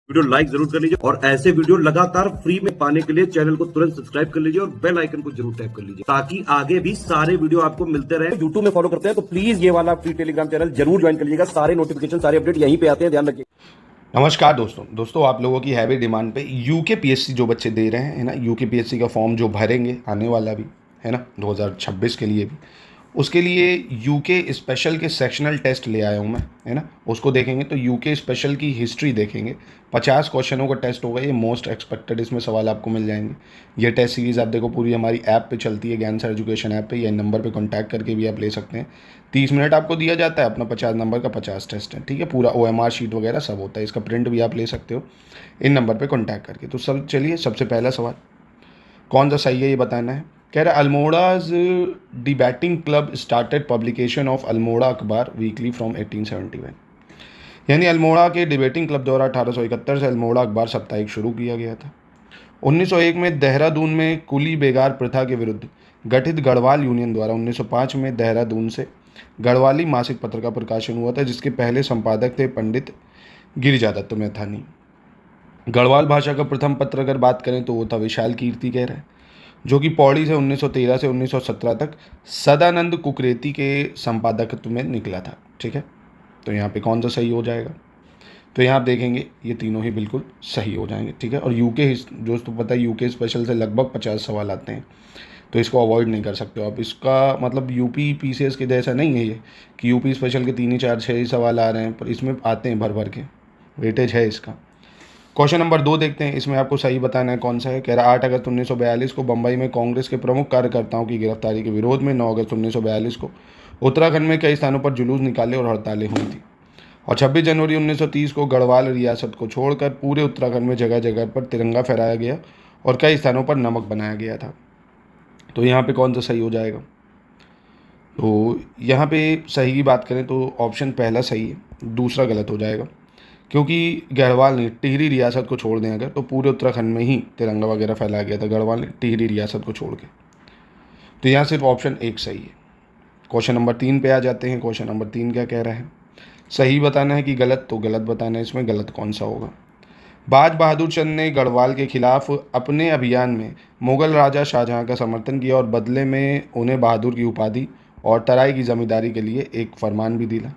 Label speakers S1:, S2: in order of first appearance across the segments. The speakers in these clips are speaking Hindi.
S1: वीडियो लाइक जरूर कर लीजिए और ऐसे वीडियो लगातार फ्री में पाने के लिए चैनल को तुरंत सब्सक्राइब कर लीजिए और बेल आइकन को जरूर टैप कर लीजिए ताकि आगे भी सारे वीडियो आपको मिलते रहे। यूट्यूब में फॉलो करते हैं तो प्लीज ये वाला फ्री टेलीग्राम चैनल जरूर ज्वाइन कर लीजिएगा। सारे नोटिफिकेशन सारे अपडेट यहीं पे आते हैं, ध्यान रखिए।
S2: नमस्कार दोस्तों आप लोगों की हैवी डिमांड पे यूके पीएससी जो बच्चे दे रहे हैं है ना, यूके पीएससी का फॉर्म जो भरेंगे आने वाला भी है ना 2026 के लिए भी, उसके लिए यूके स्पेशल के सेक्शनल टेस्ट ले आया हूँ मैं, है ना। उसको देखेंगे तो यूके स्पेशल की हिस्ट्री देखेंगे। 50 क्वेश्चनों का टेस्ट होगा, ये मोस्ट एक्सपेक्टेड इसमें सवाल आपको मिल जाएंगे। ये टेस्ट सीरीज़ आप देखो पूरी हमारी ऐप पे चलती है, ज्ञान सर एजुकेशन ऐप पे, या नंबर पे कांटेक्ट करके भी आप ले सकते हैं। 30 मिनट आपको दिया जाता है, अपना 50 नंबर का 50 टेस्ट है, ठीक है। पूरा OMR शीट वगैरह सब होता है, इसका प्रिंट भी आप ले सकते हो इन नंबर पर कॉन्टैक्ट करके। तो सब चलिए, सबसे पहला सवाल कौन सा सही है ये बताना है। कह रहा है Almora's debating club started publication of Almora Akhbar weekly from 1871। यानी अल्मोड़ा के डिबेटिंग क्लब द्वारा 1871 से अल्मोड़ा अखबार साप्ताहिक शुरू किया गया था। 1901 में देहरादून में कुली बेगार प्रथा के विरुद्ध गठित गढ़वाल यूनियन द्वारा 1905 में देहरादून से गढ़वाली मासिक पत्र का प्रकाशन हुआ था, जिसके पहले संपादक थे पंडित गिरिजादत्त मैथानी। गढ़वाल भाषा का प्रथम पत्र अगर बात करें तो वो था विशाल कीर्ति कह रहे हैं, जो कि पौड़ी से 1913 से 1917 तक सदानंद कुकरेती के संपादकत्व में निकला था, ठीक है। तो यहाँ पे कौन सा सही हो जाएगा, तो यहाँ आप देखेंगे ये तीनों ही बिल्कुल सही हो जाएंगे, ठीक है। और यूके जो तो पता है यूके स्पेशल से लगभग 50 सवाल आते हैं, तो इसको अवॉइड नहीं कर सकते हो आप। इसका मतलब यूपी पीसीएस के जैसा नहीं है ये कि यूपी स्पेशल के 3 ही 4 6 ही सवाल आ रहे हैं, पर इसमें आते हैं भर भर के, वेटेज है इसका। क्वेश्चन नंबर 2 देखते हैं, इसमें आपको सही बताना है कौन सा है। कह रहा 8 अगस्त 1942 को बम्बई में कांग्रेस के प्रमुख कार्यकर्ताओं की गिरफ्तारी के विरोध में 9 अगस्त 1942 को उत्तराखंड में कई स्थानों पर जुलूस निकाले और हड़तालें हुई थी। और 26 जनवरी 1930 को गढ़वाल रियासत को छोड़कर पूरे उत्तराखंड में जगह जगह पर तिरंगा फहराया गया और कई स्थानों पर नमक बनाया गया था। तो यहाँ पे कौन सा सही हो जाएगा, तो यहाँ पे सही की बात करें तो ऑप्शन पहला सही है, दूसरा गलत हो जाएगा, क्योंकि गढ़वाल ने टिहरी रियासत को छोड़ दें अगर, तो पूरे उत्तराखंड में ही तिरंगा वगैरह फैलाया गया था गढ़वाल ने टिहरी रियासत को छोड़ के। तो यहाँ सिर्फ ऑप्शन 1 सही है। क्वेश्चन नंबर 3 पे आ जाते हैं। क्वेश्चन नंबर 3 क्या कह रहा है, सही बताना है कि गलत, तो गलत बताना है, इसमें गलत कौन सा होगा। बाज बहादुर चंद ने गढ़वाल के खिलाफ अपने अभियान में मुगल राजा शाहजहाँ का समर्थन किया और बदले में उन्हें बहादुर की उपाधि और तराई की जमींदारी के लिए एक फरमान भी दिला।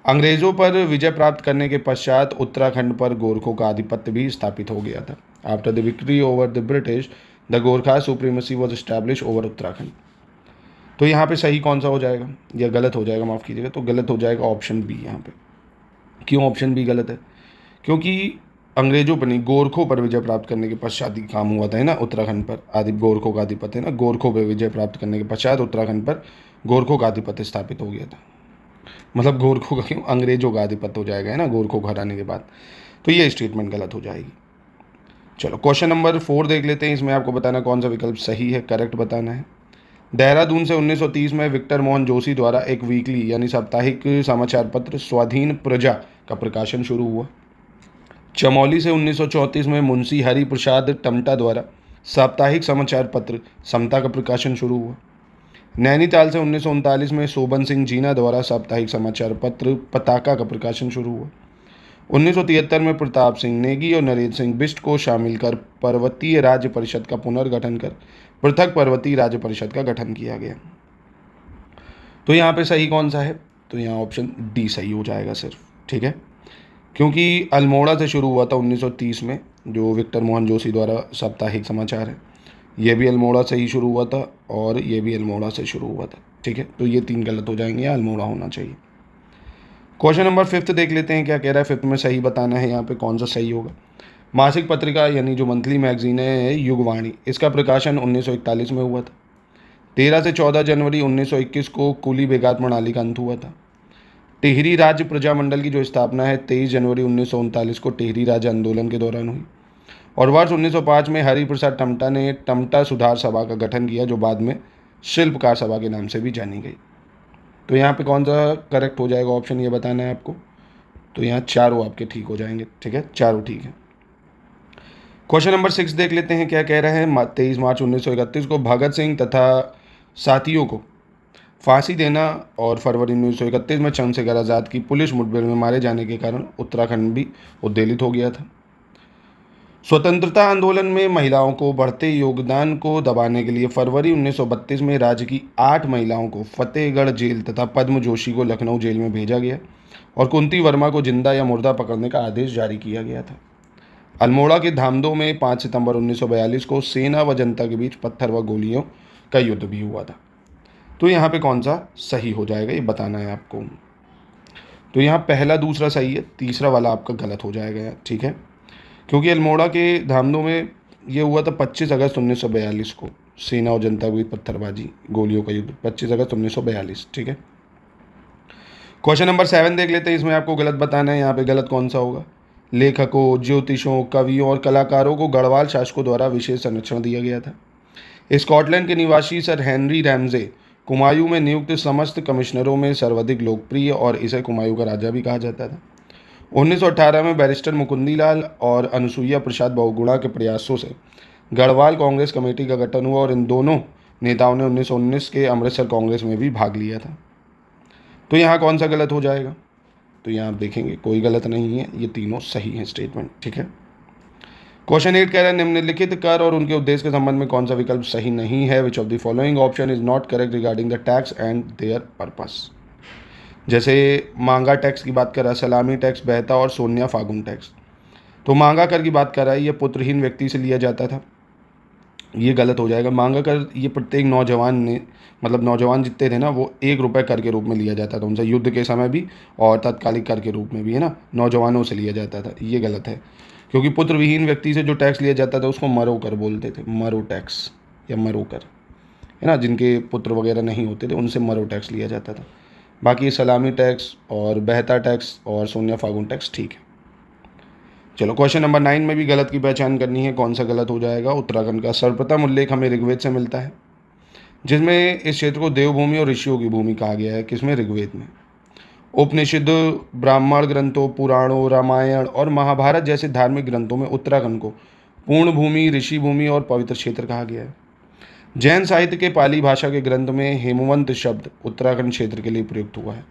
S2: अंग्रेज़ों पर विजय प्राप्त करने के पश्चात उत्तराखंड पर गोरखों का आधिपत्य भी स्थापित हो गया था। After the victory over the British the Gorkha supremacy was establish over Uttarakhand. तो यहाँ पे सही कौन सा हो जाएगा, या गलत हो जाएगा, माफ़ कीजिएगा, तो गलत हो जाएगा ऑप्शन बी यहाँ पे। क्यों ऑप्शन बी गलत है, क्योंकि अंग्रेजों पर नहीं, गोरखों पर विजय प्राप्त करने के पश्चात ही काम हुआ था, है ना। उत्तराखंड पर गोरखों का आधिपत्य है ना, गोरखों पर विजय प्राप्त करने के पश्चात उत्तराखंड पर गोरखों का आधिपत्य स्थापित हो गया था। मतलब गोरखों का क्यों, अंग्रेजों का आधिपत्य हो जाएगा, है ना, गोरखों को हराने के बाद। तो ये स्टेटमेंट गलत हो जाएगी। चलो क्वेश्चन नंबर 4 देख लेते हैं। इसमें आपको बताना कौन सा विकल्प सही है, करेक्ट बताना है। देहरादून से 1930 में विक्टर मोहन जोशी द्वारा एक वीकली यानी साप्ताहिक समाचार पत्र स्वाधीन प्रजा का प्रकाशन शुरू हुआ। चमौली से 1934 में मुंशी हरि प्रसाद टमटा द्वारा साप्ताहिक समाचार पत्र समता का प्रकाशन शुरू हुआ। नैनीताल से 1939 में शोभन सिंह जीना द्वारा साप्ताहिक समाचार पत्र पताका का प्रकाशन शुरू हुआ। 1973 में प्रताप सिंह नेगी और नरेंद्र सिंह बिष्ट को शामिल कर पर्वतीय राज्य परिषद का पुनर्गठन कर पृथक पर्वतीय राज्य परिषद का गठन किया गया। तो यहाँ पे सही कौन सा है, तो यहाँ ऑप्शन डी सही हो जाएगा सिर्फ, ठीक है। क्योंकि अल्मोड़ा से शुरू हुआ था 1930 में, जो विक्टर मोहन जोशी द्वारा साप्ताहिक समाचार है, ये भी अल्मोड़ा से ही शुरू हुआ था और ये भी अल्मोड़ा से शुरू हुआ था, ठीक है। तो ये 3 गलत हो जाएंगे, अल्मोड़ा होना चाहिए। क्वेश्चन नंबर 5 देख लेते हैं क्या कह रहा है। 5 में सही बताना है, यहाँ पे कौन सा सही होगा। मासिक पत्रिका यानी जो मंथली मैगजीन है युगवाणी, इसका प्रकाशन 1941 में हुआ था। 13 से 14 जनवरी 1921 को कुली बेगार प्रणाली का अंत हुआ था। टिहरी राज्य प्रजामंडल की जो स्थापना है 23 जनवरी 1939 को टिहरी राज्य आंदोलन के दौरान हुई। और वर्ष 1905 में हरि प्रसाद टमटा ने टमटा सुधार सभा का गठन किया, जो बाद में शिल्पकार सभा के नाम से भी जानी गई। तो यहाँ पे कौन सा करेक्ट हो जाएगा ऑप्शन, ये बताना है आपको। तो यहाँ चारों आपके ठीक हो जाएंगे, ठीक है, चारों ठीक है। क्वेश्चन नंबर 6 देख लेते हैं क्या कह रहा है। 23 मार्च 1931 को भगत सिंह तथा साथियों को फांसी देना और फरवरी 1931 में चंद्रशेखर आज़ाद की पुलिस मुठभेड़ में मारे जाने के कारण उत्तराखंड भी उद्वेलित हो गया था। स्वतंत्रता आंदोलन में महिलाओं को बढ़ते योगदान को दबाने के लिए फरवरी 1932 में राज्य की 8 महिलाओं को फतेहगढ़ जेल तथा पद्म जोशी को लखनऊ जेल में भेजा गया और कुंती वर्मा को जिंदा या मुर्दा पकड़ने का आदेश जारी किया गया था। अल्मोड़ा के धामदो में 5 सितंबर 1942 को सेना व जनता के बीच पत्थर व गोलियों का युद्ध भी हुआ था। तो यहाँ पे कौन सा सही हो जाएगा ये बताना है आपको। तो यहाँ पहला दूसरा सही है, तीसरा वाला आपका गलत हो जाएगा, ठीक है, क्योंकि अल्मोड़ा के धामदो में ये हुआ था 25 अगस्त 1942 को, सेना और जनता के बीच पत्थरबाजी गोलियों का युद्ध 25 अगस्त 1942, ठीक है। क्वेश्चन नंबर 7 देख लेते हैं, इसमें आपको गलत बताना है। यहाँ पे गलत कौन सा होगा। लेखकों, ज्योतिषों, कवियों और कलाकारों को गढ़वाल शासकों द्वारा विशेष संरक्षण दिया गया था। स्कॉटलैंड के निवासी सर हेनरी रैमजे कुमायूं में नियुक्त समस्त कमिश्नरों में सर्वाधिक लोकप्रिय और इसे कुमायूं का राजा भी कहा जाता था। 1918 में बैरिस्टर मुकुंदीलाल और अनुसुईया प्रसाद बहुगुणा के प्रयासों से गढ़वाल कांग्रेस कमेटी का गठन हुआ और इन दोनों नेताओं ने 1919 के अमृतसर कांग्रेस में भी भाग लिया था। तो यहाँ कौन सा गलत हो जाएगा। तो यहाँ आप देखेंगे कोई गलत नहीं है, ये तीनों सही हैं स्टेटमेंट, ठीक है। क्वेश्चन 8 कह रहा है निम्नलिखित कर और उनके उद्देश्य के संबंध में कौन सा विकल्प सही नहीं है। विच of the following option is not correct regarding the tax and there purpose. जैसे मांगा टैक्स की बात कर रहा है, सलामी टैक्स, बहता और सोनिया फागुन टैक्स। तो मांगा कर की बात कर रहा है, ये पुत्रहीन व्यक्ति से लिया जाता था, ये गलत हो जाएगा। मांगा कर ये प्रत्येक नौजवान ने, मतलब नौजवान जितने थे ना, वो 1 रुपये कर के रूप में लिया जाता था उनसे, युद्ध के समय भी और तत्कालिक कर के रूप में भी, है ना, नौजवानों से लिया जाता था, ये गलत है। क्योंकि पुत्र विहीन व्यक्ति से जो टैक्स लिया जाता था उसको मरो कर बोलते थे, मरो टैक्स या मरो कर, है ना, जिनके पुत्र वगैरह नहीं होते थे उनसे मरो टैक्स लिया जाता था। बाकी सलामी टैक्स और बहता टैक्स और सोनिया फागुन टैक्स ठीक है। चलो क्वेश्चन नंबर 9 में भी गलत की पहचान करनी है, कौन सा गलत हो जाएगा। उत्तराखंड का सर्वप्रथम उल्लेख हमें ऋग्वेद से मिलता है, जिसमें इस क्षेत्र को देवभूमि और ऋषियों की भूमि कहा गया है। किसमें, ऋग्वेद में। उपनिषद, ब्राह्मण ग्रंथों, पुराणों, रामायण और महाभारत जैसे धार्मिक ग्रंथों में उत्तराखंड को पूर्ण भूमि, ऋषि भूमि और पवित्र क्षेत्र कहा गया है। जैन साहित्य के पाली भाषा के ग्रंथ में हेमवंत शब्द उत्तराखंड क्षेत्र के लिए प्रयुक्त हुआ है।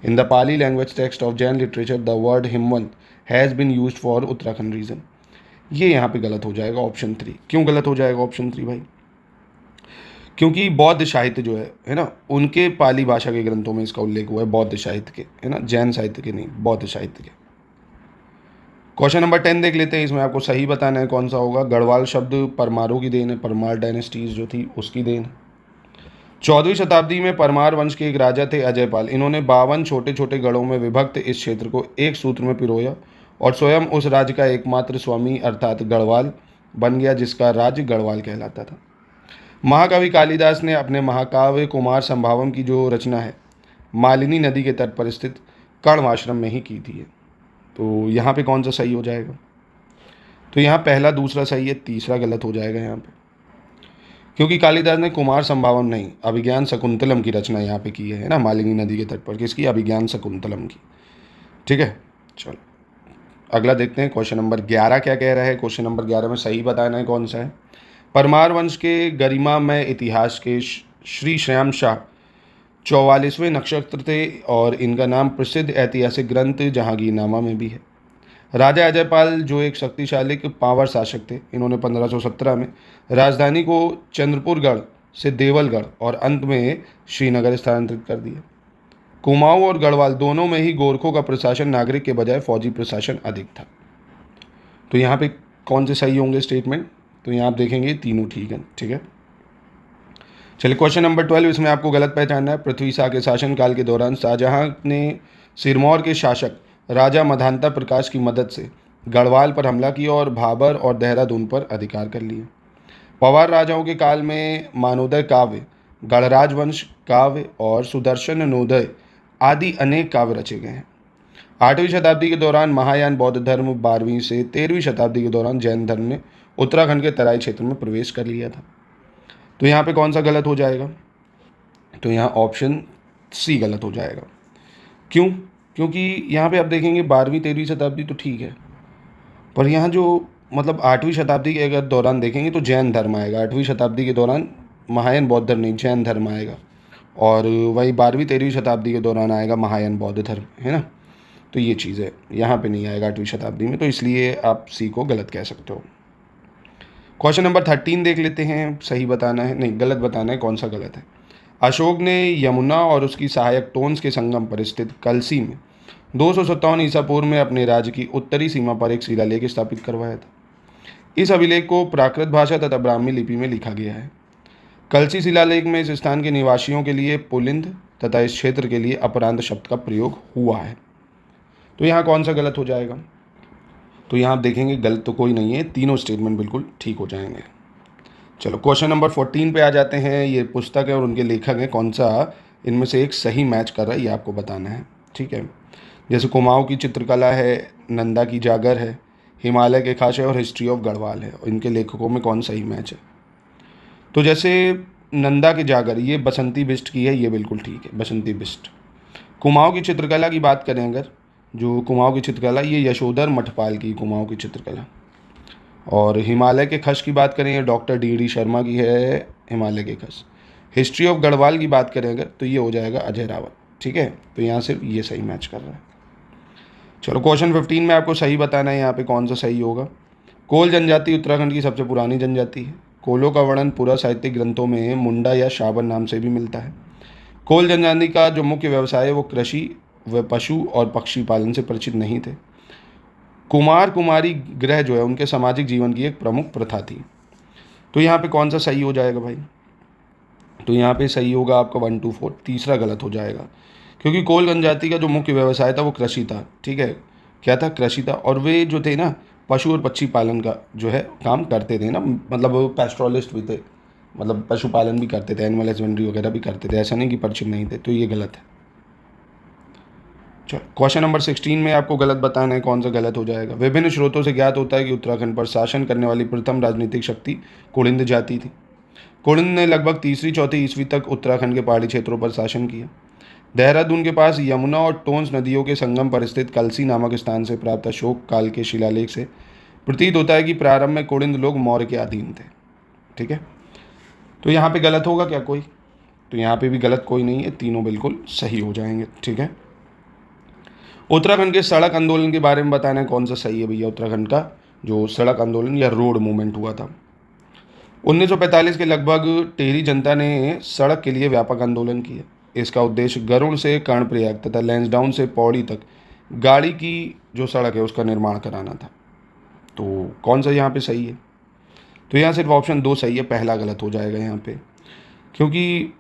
S2: In the Pali language text of Jain literature the word Himavant has been used for Uttarakhand region. ये यहाँ पे गलत हो जाएगा, ऑप्शन 3। क्यों गलत हो जाएगा ऑप्शन 3 भाई, क्योंकि बौद्ध साहित्य जो है ना, उनके पाली भाषा के ग्रंथों में इसका उल्लेख हुआ है, बौद्ध साहित्य के, है ना, जैन साहित्य के नहीं, बौद्ध साहित्य के। क्वेश्चन नंबर 10 देख लेते हैं, इसमें आपको सही बताना है कौन सा होगा। गढ़वाल शब्द परमारों की देन है, परमार डायनेस्टीज जो थी उसकी देन है। 14वीं शताब्दी में परमार वंश के एक राजा थे अजयपाल। इन्होंने 52 छोटे छोटे गढ़ों में विभक्त इस क्षेत्र को एक सूत्र में पिरोया और स्वयं उस राज्य का एकमात्र स्वामी अर्थात गढ़वाल बन गया, जिसका राज्य गढ़वाल कहलाता था। महाकवि कालिदास ने अपने महाकाव्य कुमार संभावम की जो रचना है मालिनी नदी के तट पर स्थित कण्व आश्रम में ही की थी। तो यहाँ पे कौन सा सही हो जाएगा। तो यहाँ पहला दूसरा सही है, तीसरा गलत हो जाएगा यहाँ पे, क्योंकि कालिदास ने कुमार संभावम नहीं अभिज्ञान शकुंतलम की रचना यहाँ पे की है ना, मालिनी नदी के तट पर। किसकी, अभिज्ञान शकुंतलम की, ठीक है। चलो अगला देखते हैं क्वेश्चन नंबर 11 क्या कह रहा है। क्वेश्चन नंबर 11 में सही बताना है कौन सा है। परमार वंश के गरिमामय इतिहास के श्री श्याम शाह 44वें नक्षत्र थे और इनका नाम प्रसिद्ध ऐतिहासिक ग्रंथ जहांगीरनामा में भी है। राजा अजयपाल जो एक शक्तिशाली पावर शासक थे, इन्होंने 1517 में राजधानी को चंद्रपुरगढ़ से देवलगढ़ और अंत में श्रीनगर स्थानांतरित कर दिया। कुमाऊं और गढ़वाल दोनों में ही गोरखों का प्रशासन नागरिक के बजाय फौजी प्रशासन अधिक था। तो यहाँ पे कौन से सही होंगे स्टेटमेंट। तो यहाँ आप देखेंगे तीनों ठीक है, ठीक है। चलिए क्वेश्चन नंबर 12, इसमें आपको गलत पहचानना है। पृथ्वी शाह के शासनकाल के दौरान शाहजहां ने सिरमौर के शासक राजा मधांता प्रकाश की मदद से गढ़वाल पर हमला किया और भाबर और देहरादून पर अधिकार कर लिया। पवार राजाओं के काल में मानोदय काव्य, गणराज वंश काव्य और सुदर्शन नोदय आदि अनेक काव्य रचे गए हैं। 8वीं शताब्दी के दौरान महायान बौद्ध धर्म, 12वीं से 13वीं शताब्दी के दौरान जैन धर्म ने उत्तराखंड के तराई क्षेत्र में प्रवेश कर लिया था। तो यहाँ पे कौन सा गलत हो जाएगा। तो यहाँ ऑप्शन सी गलत हो जाएगा। क्यों, क्योंकि यहाँ पे आप देखेंगे 12वीं 13वीं शताब्दी तो ठीक है, पर यहाँ जो मतलब 8वीं शताब्दी के अगर दौरान देखेंगे तो जैन धर्म आएगा। 8वीं शताब्दी के दौरान महायान बौद्ध धर्म नहीं, जैन धर्म आएगा। और वही 12वीं-13वीं शताब्दी के दौरान आएगा महायान बौद्ध धर्म, है ना। तो ये चीज़ है, यहाँ पे नहीं आएगा 8वीं शताब्दी में, तो इसलिए आप सी को गलत कह सकते हो। क्वेश्चन नंबर 13 देख लेते हैं, सही बताना है, नहीं गलत बताना है, कौन सा गलत है। अशोक ने यमुना और उसकी सहायक टोन्स के संगम पर स्थित कलसी में 257 ईसा पूर्व में अपने राज्य की उत्तरी सीमा पर एक शिलालेख स्थापित करवाया था। इस अभिलेख को प्राकृत भाषा तथा ब्राह्मी लिपि में लिखा गया है। कलसी शिलालेख में इस स्थान के निवासियों के लिए पुलिंद तथा इस क्षेत्र के लिए अपरांत शब्द का प्रयोग हुआ है। तो यहाँ कौन सा गलत हो जाएगा? तो यहाँ आप देखेंगे गलत तो कोई नहीं है, तीनों स्टेटमेंट बिल्कुल ठीक हो जाएंगे। चलो क्वेश्चन नंबर 14 पे आ जाते हैं। ये पुस्तक है और उनके लेखक हैं, कौन सा इनमें से एक सही मैच कर रहा है ये आपको बताना है, ठीक है। जैसे कुमाऊँ की चित्रकला है, नंदा की जागर है, हिमालय के खास है और हिस्ट्री ऑफ गढ़वाल है। और इनके लेखकों में कौन सही मैच है? तो जैसे नंदा की जागर ये बसंती बिष्ट की है, ये बिल्कुल ठीक है, बसंती बिष्ट। कुमाऊँ की चित्रकला की बात करें अगर, जो कुमाऊँ की चित्रकला ये यशोधर मठपाल की कुमाऊँ की चित्रकला। और हिमालय के खश की बात करें ये डॉक्टर डी शर्मा की है हिमालय के खश। हिस्ट्री ऑफ गढ़वाल की बात करें अगर तो ये हो जाएगा अजय रावत, ठीक है। तो यहाँ सिर्फ ये सही मैच कर रहा है। चलो क्वेश्चन 15 में आपको सही बताना है यहाँ पे कौन सा सही होगा। कोल जनजाति उत्तराखंड की सबसे पुरानी जनजाति है। कोलों का वर्णन पूरा साहित्यिक ग्रंथों में मुंडा या शाबर नाम से भी मिलता है। कोल जनजाति का जो मुख्य व्यवसाय है वो कृषि व पशु और पक्षी पालन से परिचित नहीं थे। कुमार कुमारी ग्रह जो है उनके सामाजिक जीवन की एक प्रमुख प्रथा थी। तो यहाँ पे कौन सा सही हो जाएगा भाई? तो यहाँ पे सही होगा आपका 1 2 4, तीसरा गलत हो जाएगा, क्योंकि कोल जनजाति का जो मुख्य व्यवसाय था वो कृषि था, ठीक है। क्या था? कृषि था। और वे जो थे ना पशु और पक्षी पालन का जो है काम करते थे ना, मतलब पैस्टोरलिस्ट भी थे, मतलब पशुपालन भी करते थे, एनिमल हस्बेंड्री वगैरह भी करते थे, ऐसा नहीं कि परिचित नहीं थे। तो ये गलत है। चलो क्वेश्चन नंबर 16 में आपको गलत बताना है कौन सा गलत हो जाएगा। विभिन्न स्रोतों से ज्ञात होता है कि उत्तराखंड पर शासन करने वाली प्रथम राजनीतिक शक्ति कुड़िंद जाति थी। कुड़िंद ने लगभग 3वीं-4वीं ईस्वी तक उत्तराखंड के पहाड़ी क्षेत्रों पर शासन किया। देहरादून के पास यमुना और टोंस नदियों के संगम पर स्थित कलसी नामक स्थान से प्राप्त अशोक काल के शिलालेख से प्रतीत होता है कि प्रारंभ में कुड़िंद लोग मौर्य के अधीन थे, ठीक है। तो यहाँ पे गलत होगा क्या कोई? तो यहाँ पे भी गलत कोई नहीं है, तीनों बिल्कुल सही हो जाएंगे, ठीक है। उत्तराखंड के सड़क आंदोलन के बारे में बताना है कौन सा सही है भैया। उत्तराखंड का जो सड़क आंदोलन या रोड मूवमेंट हुआ था 1945 के लगभग टेहरी जनता ने सड़क के लिए व्यापक आंदोलन किया। इसका उद्देश्य गरुड़ से कर्णप्रयाग तथा लैंसडाउन से पौड़ी तक गाड़ी की जो सड़क है उसका निर्माण कराना था। तो कौन सा यहाँ पे सही है? तो यहाँ सिर्फ ऑप्शन 2 सही है, पहला गलत हो जाएगा यहाँ पे, क्योंकि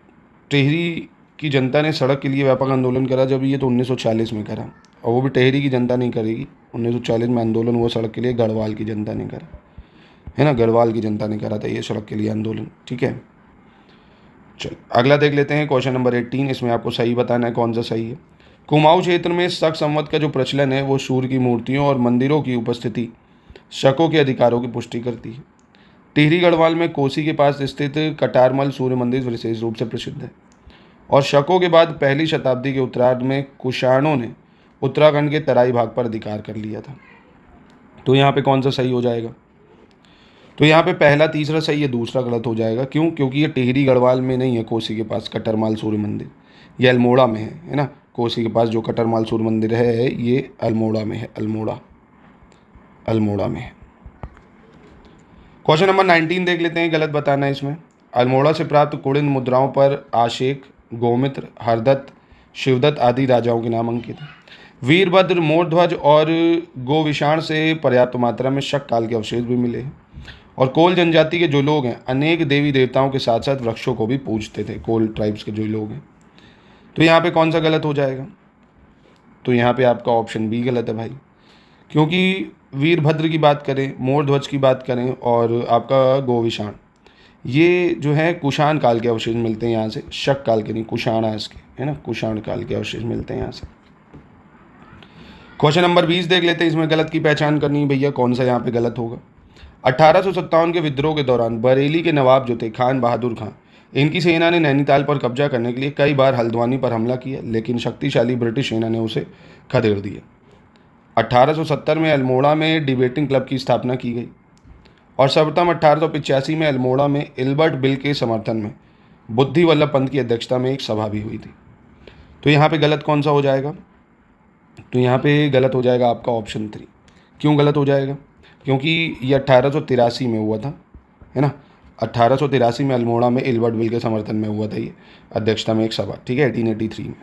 S2: टेहरी की जनता ने सड़क के लिए व्यापक आंदोलन करा जब ये तो 1940 में करा, और वो भी टेहरी की जनता नहीं करेगी। 1940 में आंदोलन हुआ सड़क के लिए, गढ़वाल की जनता ने करा, है ना, गढ़वाल की जनता ने करा था ये सड़क के लिए आंदोलन, ठीक है। चलो अगला देख लेते हैं क्वेश्चन नंबर 18। इसमें आपको सही बताना है कौन सा सही है। कुमाऊँ क्षेत्र में शक संवत का जो प्रचलन है वो सूर्य की मूर्तियों और मंदिरों की उपस्थिति शकों के अधिकारों की पुष्टि करती है। टिहरी गढ़वाल में कोसी के पास स्थित कटारमल सूर्य मंदिर विशेष रूप से प्रसिद्ध है। और शकों के बाद 1ली शताब्दी के उत्तरार्ध में कुषाणों ने उत्तराखंड के तराई भाग पर अधिकार कर लिया था। तो यहाँ पे कौन सा सही हो जाएगा? तो यहाँ पे पहला तीसरा सही है, दूसरा गलत हो जाएगा। क्यों? क्योंकि ये टिहरी गढ़वाल में नहीं है, कोसी के पास कटरमाल सूर्य मंदिर ये अल्मोड़ा में है ना। कोसी के पास जो कटरमाल सूर्य मंदिर है ये अल्मोड़ा में है, अल्मोड़ा में है। क्वेश्चन नंबर 19 देख लेते हैं, गलत बताना है इसमें। अल्मोड़ा से प्राप्त कुड़िन मुद्राओं पर आशेक, गोमित्र, हरदत्त, शिवदत्त आदि राजाओं के नाम अंकित हैं। वीरभद्र, मोरध्वज और गोविषाण से पर्याप्त मात्रा में शक काल के अवशेष भी मिले हैं। और कोल जनजाति के जो लोग हैं अनेक देवी देवताओं के साथ साथ वृक्षों को भी पूजते थे, कोल ट्राइब्स के जो लोग हैं। तो यहाँ पे कौन सा गलत हो जाएगा? तो यहाँ पे आपका ऑप्शन बी गलत है भाई, क्योंकि वीरभद्र की बात करें, मोरध्वज की बात करें और आपका गोविषाण, ये जो है कुषाण काल के अवशेष मिलते हैं यहाँ से, शक काल के नहीं, कुषाणास के, है ना, कुषाण काल के अवशेष मिलते हैं यहाँ से। क्वेश्चन नंबर 20 देख लेते हैं। इसमें गलत की पहचान करनी है भैया, कौन सा यहाँ पे गलत होगा। 1857 के विद्रोह के दौरान बरेली के नवाब जो थे खान बहादुर खां, इनकी सेना ने नैनीताल पर कब्जा करने के लिए कई बार हल्द्वानी पर हमला किया, लेकिन शक्तिशाली ब्रिटिश सेना ने उसे खदेड़ दिया। 1870 में अल्मोड़ा में डिबेटिंग क्लब की स्थापना की गई और सर्वप्रथम 1885 में अल्मोड़ा में इल्बर्ट बिल के समर्थन में बुद्धि वल्लभ पंत की अध्यक्षता में एक सभा भी हुई थी। तो यहाँ पे गलत कौन सा हो जाएगा? तो यहाँ पे गलत हो जाएगा आपका ऑप्शन 3। क्यों गलत हो जाएगा? क्योंकि ये 1883 में हुआ था, है ना। 1883 में अल्मोड़ा में एल्बर्ट विल के समर्थन में हुआ था ये अध्यक्षता में एक सभा, ठीक है, 1883 में।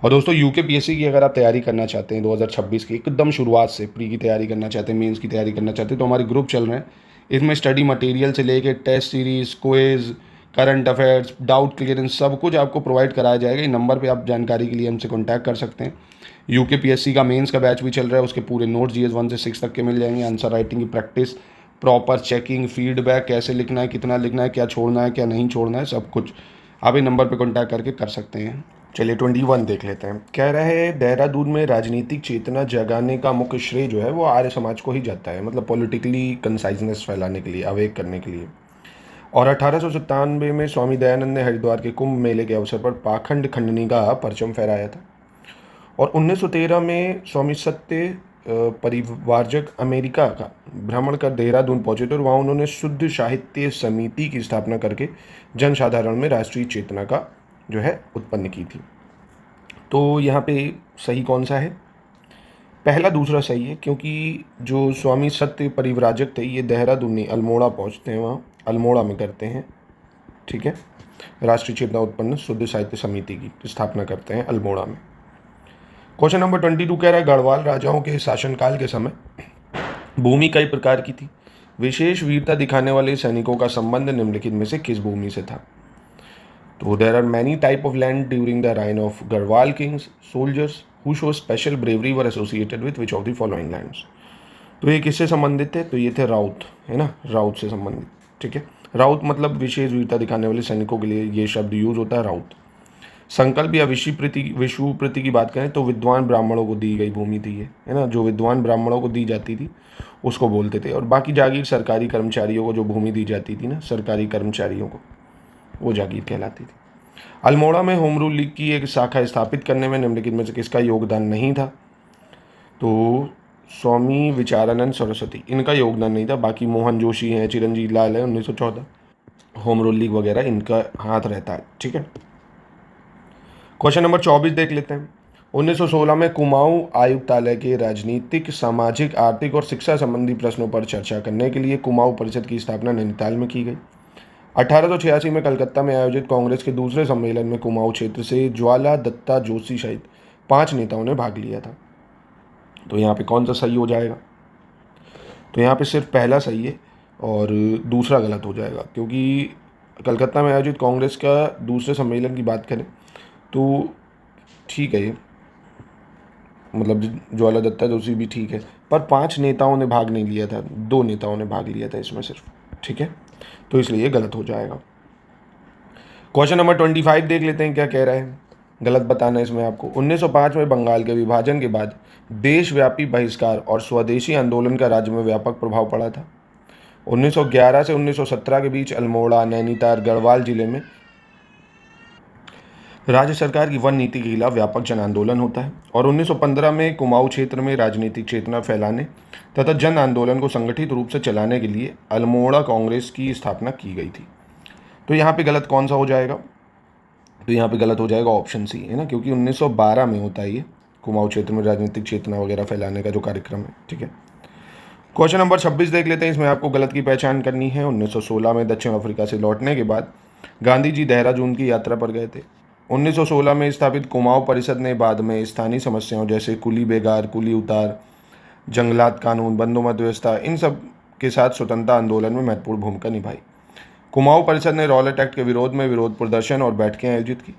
S2: और दोस्तों यूकेपीएससी की अगर आप तैयारी करना चाहते हैं 2026 की एकदम शुरुआत से, प्री की तैयारी करना चाहते हैं, मेंस की तैयारी करना चाहते हैं, तो हमारे ग्रुप चल रहे हैं। इसमें स्टडी मटेरियल से लेके test series, quiz, current affairs, doubt clearance, सब कुछ आपको प्रोवाइड कराया जाएगा। इस नंबर पे आप जानकारी के लिए हमसे कॉन्टैक्ट कर सकते हैं। यूकेपीएससी का मेंस का बैच भी चल रहा है, उसके पूरे नोट्स जीएस 1 से 6 तक के मिल जाएंगे। आंसर राइटिंग की प्रैक्टिस, प्रॉपर चेकिंग, फीडबैक, कैसे लिखना है, कितना लिखना है, क्या छोड़ना है, क्या नहीं छोड़ना है, सब कुछ आप इन नंबर पे कॉन्टैक्ट करके कर सकते हैं। चलिए 21 देख लेते हैं। कह रहा है देहरादून में राजनीतिक चेतना जगाने का मुख्य श्रेय जो है वो आर्य समाज को ही जाता है, मतलब पॉलिटिकली कंसाइजनेस फैलाने के लिए, अवेक करने के लिए। और 1897 में स्वामी दयानंद ने हरिद्वार के कुंभ मेले के अवसर पर पाखंड खंडनी का परचम फहराया था। और 1913 में स्वामी सत्य परिवारजक अमेरिका का भ्रमण कर देहरादून पहुंचे थे और वहाँ उन्होंने शुद्ध साहित्य समिति की स्थापना करके जनसाधारण में राष्ट्रीय चेतना का जो है उत्पन्न की थी। तो यहाँ पे सही कौन सा है? पहला दूसरा सही है, क्योंकि जो स्वामी सत्य परिव्राजक थे ये देहरादून नहीं अल्मोड़ा पहुँचते हैं, वहाँ अल्मोड़ा में करते हैं, ठीक है, राष्ट्रीय चेतना उत्पन्न शुद्ध साहित्य समिति की स्थापना करते हैं अल्मोड़ा में। क्वेश्चन नंबर 22 कह रहा है गढ़वाल राजाओं के शासनकाल के समय भूमि कई प्रकार की थी। विशेष वीरता दिखाने वाले सैनिकों का संबंध निम्नलिखित में से किस भूमि से था? तो there are many type of land during the reign of Garhwal kings soldiers who show special bravery were associated with which of the following lands. तो ये किससे संबंधित थे? तो ये थे राउत, है ना, राउत से संबंधित, ठीक है। राउत मतलब विशेष वीरता दिखाने वाले सैनिकों के लिए ये शब्द यूज होता है, राउत। संकल्प या विषुप्रति की बात करें तो विद्वान ब्राह्मणों को दी गई भूमि थी ये, है ना, जो विद्वान ब्राह्मणों को दी जाती थी उसको बोलते थे। और बाकी जागीर सरकारी कर्मचारियों को जो भूमि दी जाती थी ना, सरकारी कर्मचारियों को, वो जागीर कहलाती थी। अल्मोड़ा में होम रूल लीग की एक शाखा स्थापित करने में निम्नलिखित में से किसका योगदान नहीं था? तो स्वामी विचारानंद सरस्वती, इनका योगदान नहीं था। बाकी मोहन जोशी हैं, चिरंजीव लाल है, 1914 होम रूल लीग वगैरह इनका हाथ रहता है, ठीक है। क्वेश्चन नंबर 24 देख लेते हैं। 1916 में कुमाऊं आयुक्तालय के राजनीतिक, सामाजिक, आर्थिक और शिक्षा संबंधी प्रश्नों पर चर्चा करने के लिए कुमाऊं परिषद की स्थापना नैनीताल में की गई। 1886 में कलकत्ता में आयोजित कांग्रेस के दूसरे सम्मेलन में कुमाऊं क्षेत्र से ज्वाला दत्ता जोशी सहित 5 नेताओं ने भाग लिया था। तो यहाँ पे कौन सा सही हो जाएगा? तो यहाँ पे सिर्फ पहला सही है और दूसरा गलत हो जाएगा, क्योंकि कलकत्ता में आयोजित कांग्रेस का दूसरे सम्मेलन की बात करें तो ठीक है, ये मतलब ज्वाला दत्ता जोशी भी ठीक है, पर 5 नेताओं ने भाग नहीं लिया था, 2 नेताओं ने भाग लिया था इसमें सिर्फ, ठीक है, तो इसलिए ये गलत हो जाएगा। क्वेश्चन नंबर 25 देख लेते हैं क्या कह रहा है, गलत बताना है इसमें आपको। 1905 में बंगाल के विभाजन के बाद देशव्यापी बहिष्कार और स्वदेशी आंदोलन का राज्य में व्यापक प्रभाव पड़ा था। 1911 से 1917 के बीच अल्मोड़ा, नैनीताल, गढ़वाल जिले में राज्य सरकार की वन नीति के खिलाफ व्यापक जन आंदोलन होता है। और 1915 में कुमाऊं क्षेत्र में राजनीतिक चेतना फैलाने तथा जन आंदोलन को संगठित रूप से चलाने के लिए अल्मोड़ा कांग्रेस की स्थापना की गई थी। तो यहाँ पे गलत कौन सा हो जाएगा? तो यहाँ पे गलत हो जाएगा ऑप्शन सी, है ना, क्योंकि 1912 में होता है ये कुमाऊं क्षेत्र में राजनीतिक चेतना वगैरह फैलाने का जो कार्यक्रम है, ठीक है। क्वेश्चन नंबर 26 देख लेते हैं, इसमें आपको गलत की पहचान करनी है। 1916 में दक्षिण अफ्रीका से लौटने के बाद गांधी जी देहरादून की यात्रा पर गए थे। 1916 में स्थापित कुमाऊं परिषद ने बाद में स्थानीय समस्याओं जैसे कुली बेगार, कुली उतार, जंगलात कानून, बंदोबस्त व्यवस्था, इन सब के साथ स्वतंत्रता आंदोलन में महत्वपूर्ण भूमिका निभाई। कुमाऊं परिषद ने रॉलेट एक्ट के विरोध में विरोध प्रदर्शन और बैठकें आयोजित की।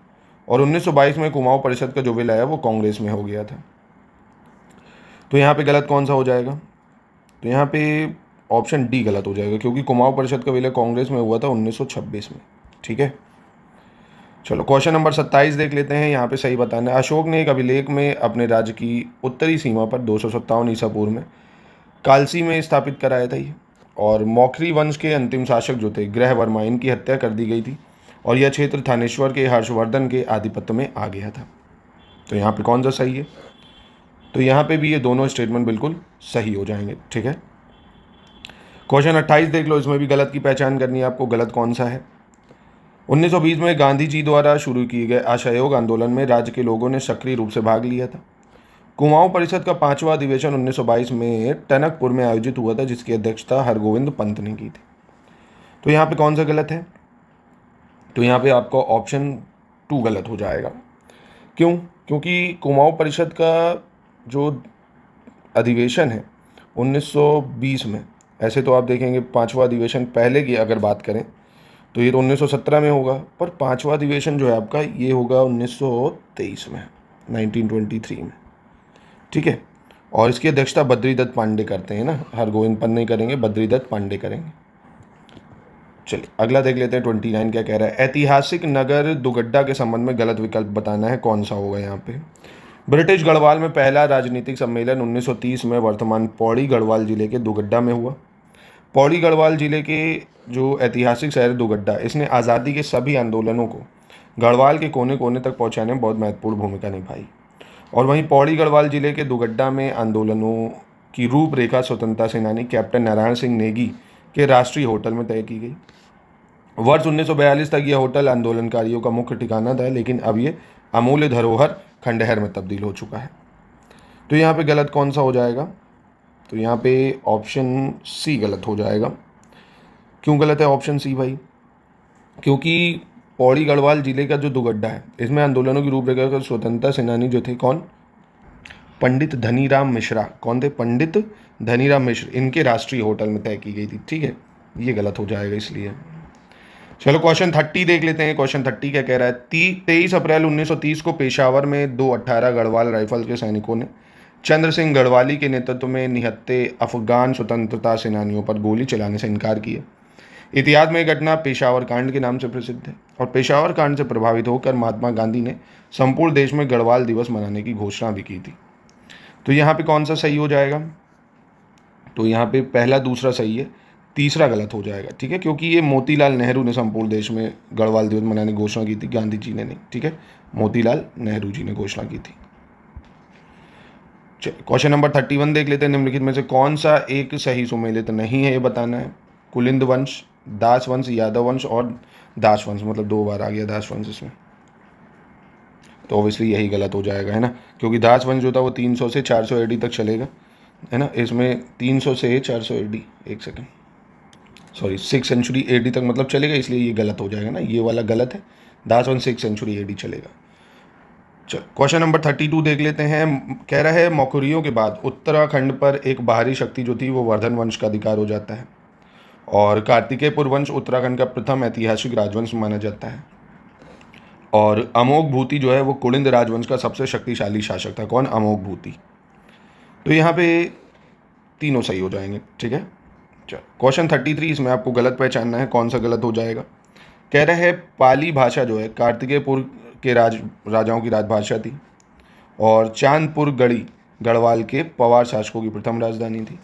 S2: और 1922 में कुमाऊं परिषद का जो विलय है वो कांग्रेस में हो गया था। तो यहाँ पे गलत कौन सा हो जाएगा? तो यहाँ पे ऑप्शन डी गलत हो जाएगा, क्योंकि कुमाऊं परिषद का विलय कांग्रेस में हुआ था 1926 में, ठीक है। चलो क्वेश्चन नंबर 27 देख लेते हैं, यहाँ पे सही बताना है। अशोक ने एक अभिलेख में अपने राज्य की उत्तरी सीमा पर 257 ईसा पूर्व में कालसी में स्थापित कराया था ये। और मौखरी वंश के अंतिम शासक जो थे ग्रह वर्मा, इनकी हत्या कर दी गई थी और यह क्षेत्र थानेश्वर के हर्षवर्धन के आधिपत्य में आ गया था। तो यहाँ पे कौन सा सही है? तो यहाँ पे भी ये दोनों स्टेटमेंट बिल्कुल सही हो जाएंगे, ठीक है। क्वेश्चन 28 देख लो, इसमें भी गलत की पहचान करनी है आपको, गलत कौन सा है। 1920 में गांधी जी द्वारा शुरू किए गए असहयोग आंदोलन में राज्य के लोगों ने सक्रिय रूप से भाग लिया था। कुमाऊं परिषद का 5वां अधिवेशन 1922 में टनकपुर में आयोजित हुआ था, जिसकी अध्यक्षता हरगोविंद पंत ने की थी। तो यहाँ पे कौन सा गलत है? तो यहाँ पे आपका ऑप्शन 2 गलत हो जाएगा। क्यों? क्योंकि कुमाऊं परिषद का जो अधिवेशन है 1920 में, ऐसे तो आप देखेंगे 5वां अधिवेशन पहले की अगर बात करें तो ये तो 1917 में होगा, पर 5वां अधिवेशन जो है आपका ये होगा 1923 में, 1923 में। ठीक है, और इसकी अध्यक्षता बद्रीदत्त पांडे करते हैं ना, हरगोविंद पंत नहीं करेंगे, बद्रीदत्त पांडे करेंगे। चलिए अगला देख लेते हैं 29 क्या कह रहा है। ऐतिहासिक नगर दुगड्डा के संबंध में गलत विकल्प बताना है, कौन सा होगा यहाँ पे? ब्रिटिश गढ़वाल में पहला राजनीतिक सम्मेलन 1930 में वर्तमान पौड़ी गढ़वाल जिले के दुगड्डा में हुआ। पौड़ी गढ़वाल जिले के जो ऐतिहासिक शहर दुगड्डा, इसने आज़ादी के सभी आंदोलनों को गढ़वाल के कोने कोने तक पहुंचाने में बहुत महत्वपूर्ण भूमिका निभाई। और वहीं पौड़ी गढ़वाल जिले के दुगड्डा में आंदोलनों की रूपरेखा स्वतंत्रता सेनानी कैप्टन नारायण सिंह नेगी के राष्ट्रीय होटल में तय की गई। वर्ष 1942 तक यह होटल आंदोलनकारियों का मुख्य ठिकाना था, लेकिन अब ये अमूल्य धरोहर खंडहर में तब्दील हो चुका है। तो यहाँ पे गलत कौन सा हो जाएगा? तो यहाँ पे ऑप्शन सी गलत हो जाएगा। क्यों गलत है ऑप्शन सी भाई? क्योंकि पौड़ी गढ़वाल जिले का जो दुगड्डा है, इसमें आंदोलनों की रूपरेखा का स्वतंत्रता सेनानी जो थे कौन? पंडित धनीराम मिश्रा। कौन थे? पंडित धनीराम मिश्र। इनके राष्ट्रीय होटल में तय की गई थी। ठीक है, ये गलत हो जाएगा इसलिए। चलो क्वेश्चन 30 देख लेते हैं। क्वेश्चन 30 क्या कह रहा है? 23 अप्रैल 1930 को पेशावर में 218 गढ़वाल राइफल के सैनिकों ने चंद्र सिंह गढ़वाली के नेतृत्व में निहत्थे अफगान स्वतंत्रता सेनानियों पर गोली चलाने से इनकार किया। इतिहास में यह घटना पेशावर कांड के नाम से प्रसिद्ध है, और पेशावर कांड से प्रभावित होकर महात्मा गांधी ने संपूर्ण देश में गढ़वाल दिवस मनाने की घोषणा भी की थी। तो यहाँ पे कौन सा सही हो जाएगा? तो यहाँ पे पहला दूसरा सही है, तीसरा गलत हो जाएगा। ठीक है, क्योंकि ये मोतीलाल नेहरू ने संपूर्ण देश में गढ़वाल दिवस मनाने की घोषणा की थी, गांधी जी ने नहीं। ठीक है, मोतीलाल नेहरू जी ने घोषणा की थी। क्वेश्चन नंबर 31 देख लेते हैं। निम्नलिखित में से कौन सा एक सही सुमेलित नहीं है, ये बताना है। कुलिंद वंश, दास वंश, यादव वंश और दास वंश, मतलब 2 बार आ गया दास वंश इसमें, तो ऑब्वियसली यही गलत हो जाएगा, है ना, क्योंकि दास वंश जो था वो 300 से 400 एडी तक चलेगा, है ना। इसमें 300 से 400 एडी, एक सेकेंड, सॉरी 6 सेंचुरी एडी तक मतलब चलेगा, इसलिए ये गलत हो जाएगा ना, ये वाला गलत है। दास वंश 6 सेंचुरी एडी चलेगा। चलो क्वेश्चन नंबर 32 देख लेते हैं। कह रहा है मौर्यों के बाद उत्तराखंड पर एक बाहरी शक्ति जो थी वो वर्धन वंश का अधिकार हो जाता है, और कार्तिकेयपुर वंश उत्तराखंड का प्रथम ऐतिहासिक राजवंश माना जाता है, और अमोघ भूति जो है वो कुलिंद राजवंश का सबसे शक्तिशाली शासक था। कौन? अमोघ भूति। तो यहाँ पे तीनों सही हो जाएंगे। ठीक है, चलो क्वेश्चन 33, इसमें आपको गलत पहचानना है, कौन सा गलत हो जाएगा। कह रहा है पाली भाषा जो है कार्तिकेयपुर के राजाओं की राजभाषा थी, और चांदपुर गढ़ी गढ़वाल के पवार शासकों की प्रथम राजधानी थी।